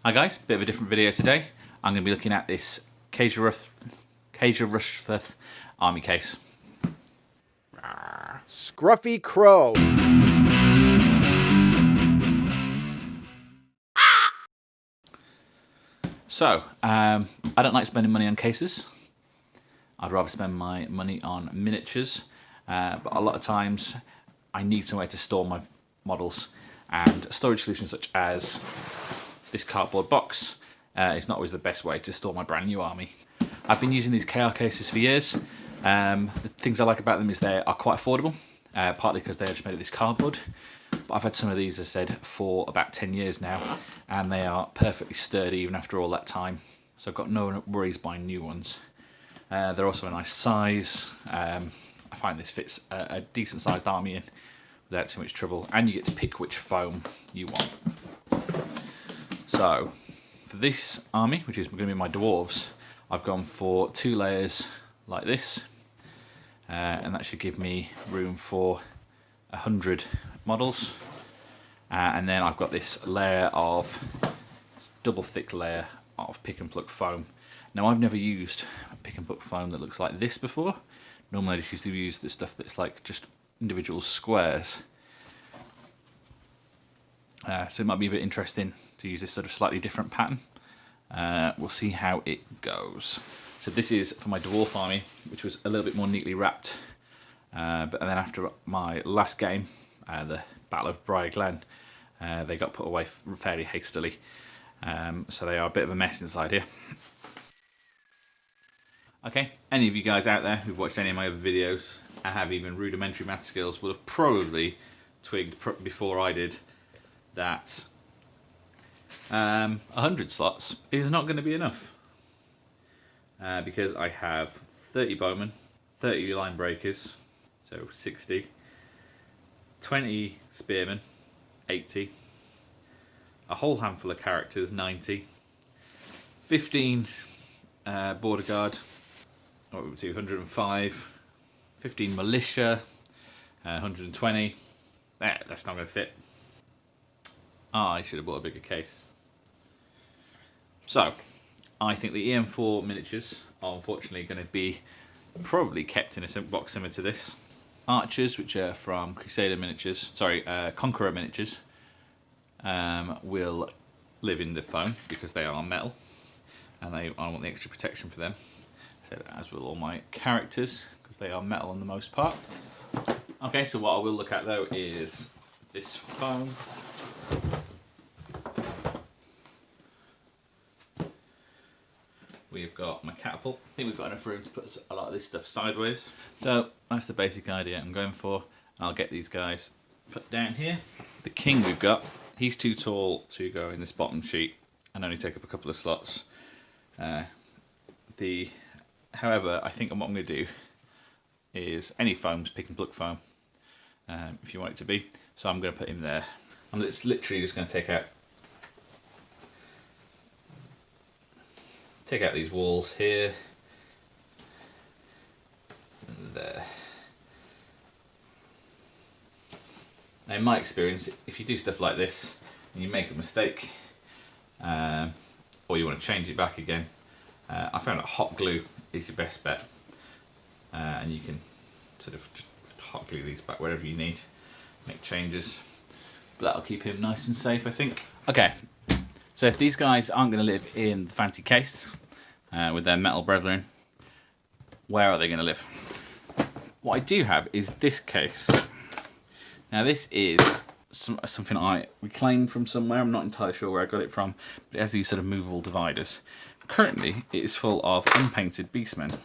Hi guys, bit of a different video today. I'm going to be looking at this Rushforth army case. Scruffy Crow. So, I don't like spending money on cases. I'd rather spend my money on miniatures, but a lot of times I need somewhere to store my models, and a storage solution such as this cardboard box is not always the best way to store my brand new army. I've been using these KR cases for years. The things I like about them is they are quite affordable, partly because they are just made of this cardboard. But I've had some of these, as I said, for about 10 years now, and they are perfectly sturdy even after all that time. So I've got no worries buying new ones. They're also a nice size. I find this fits a decent sized army in without too much trouble, and you get to pick which foam you want. So for this army, which is going to be my dwarves, I've gone for 2 layers like this, and that should give me room for 100 models. And then I've got this layer of double thick layer of pick and pluck foam. Now I've never used a pick and pluck foam that looks like this before. Normally I just used to use the stuff that's like just individual squares. So it might be a bit interesting to use this sort of slightly different pattern. We'll see how it goes. So this is for my dwarf army, which was a little bit more neatly wrapped. But then after my last game, the Battle of Briar Glen, they got put away fairly hastily. So they are a bit of a mess inside here. Okay, any of you guys out there who've watched any of my other videos and have even rudimentary math skills will have probably twigged before I did that 100 slots is not going to be enough. Because I have 30 bowmen, 30 line breakers, so 60, 20 spearmen, 80, a whole handful of characters, 90, 15 border guard, up to 105, 15 militia, 120. That's not going to fit. I should have bought a bigger case. So, I think the EM4 miniatures are unfortunately going to be probably kept in a box similar to this. Archers, which are from Conqueror Miniatures, will live in the foam because they are metal, and I want the extra protection for them. So, as will all my characters, because they are metal on the most part. Okay, so what I will look at though is this foam. We've got my catapult. I think we've got enough room to put a lot of this stuff sideways. So that's the basic idea I'm going for. I'll get these guys put down here. The king we've got, he's too tall to go in this bottom sheet and only take up a couple of slots. However, I think what I'm going to do is any foam's pick and pluck foam, if you want it to be. So I'm going to put him there. I'm literally just going to take out these walls here and there. Now in my experience, if you do stuff like this and you make a mistake, or you want to change it back again, I found that hot glue is your best bet, and you can sort of just hot glue these back wherever you need, make changes, but that'll keep him nice and safe, I think. Okay, so if these guys aren't going to live in the fancy case with their metal brethren, where are they going to live? What I do have is this case. Now this is something I reclaimed from somewhere. I'm not entirely sure where I got it from, but it has these sort of movable dividers. Currently it is full of unpainted beastmen.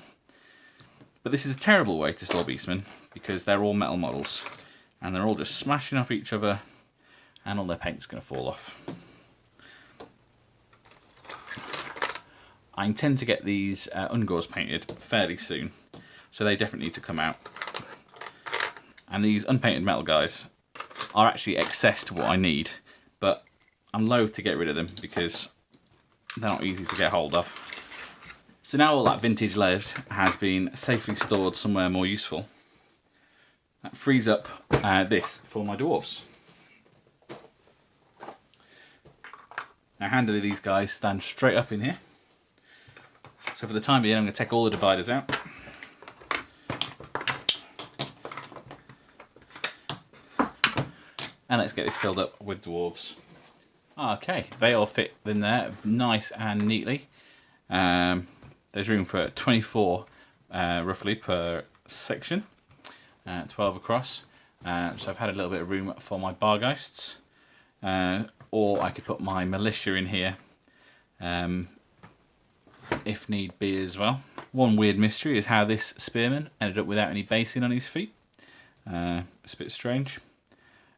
But this is a terrible way to store beastmen because they're all metal models and they're all just smashing off each other and all their paint's going to fall off. I intend to get these Ungors painted fairly soon, so they definitely need to come out. And these unpainted metal guys are actually excess to what I need, but I'm loath to get rid of them because they're not easy to get hold of. So now all that vintage lead has been safely stored somewhere more useful. That frees up this for my dwarves. Now handily these guys stand straight up in here. So for the time being I'm going to take all the dividers out. And let's get this filled up with dwarves. Okay, they all fit in there nice and neatly. There's room for 24 roughly per section, 12 across. So I've had a little bit of room for my bargeists. Or I could put my militia in here if need be as well. One weird mystery is how this spearman ended up without any basing on his feet. It's a bit strange.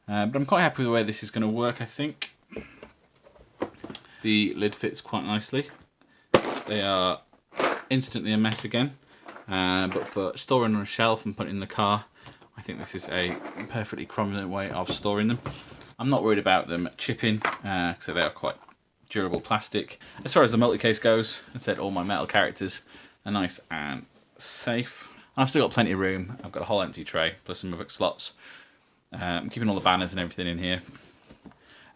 But I'm quite happy with the way this is going to work, I think. The lid fits quite nicely. They are instantly a mess again. But for storing on a shelf and putting in the car, I think this is a perfectly prominent way of storing them. I'm not worried about them chipping, so they are quite durable plastic. As far as the multi-case goes, I said all my metal characters are nice and safe. I've still got plenty of room. I've got a whole empty tray, plus some of slots. I'm keeping all the banners and everything in here.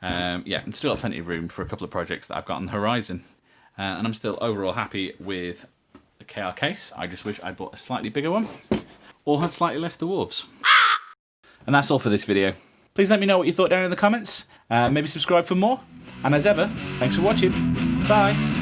Yeah, I'm still got plenty of room for a couple of projects that I've got on the horizon. And I'm still overall happy with the KR case. I just wish I bought a slightly bigger one, or had slightly less dwarves. And that's all for this video. Please let me know what you thought down in the comments. Maybe subscribe for more. And as ever, thanks for watching. Bye.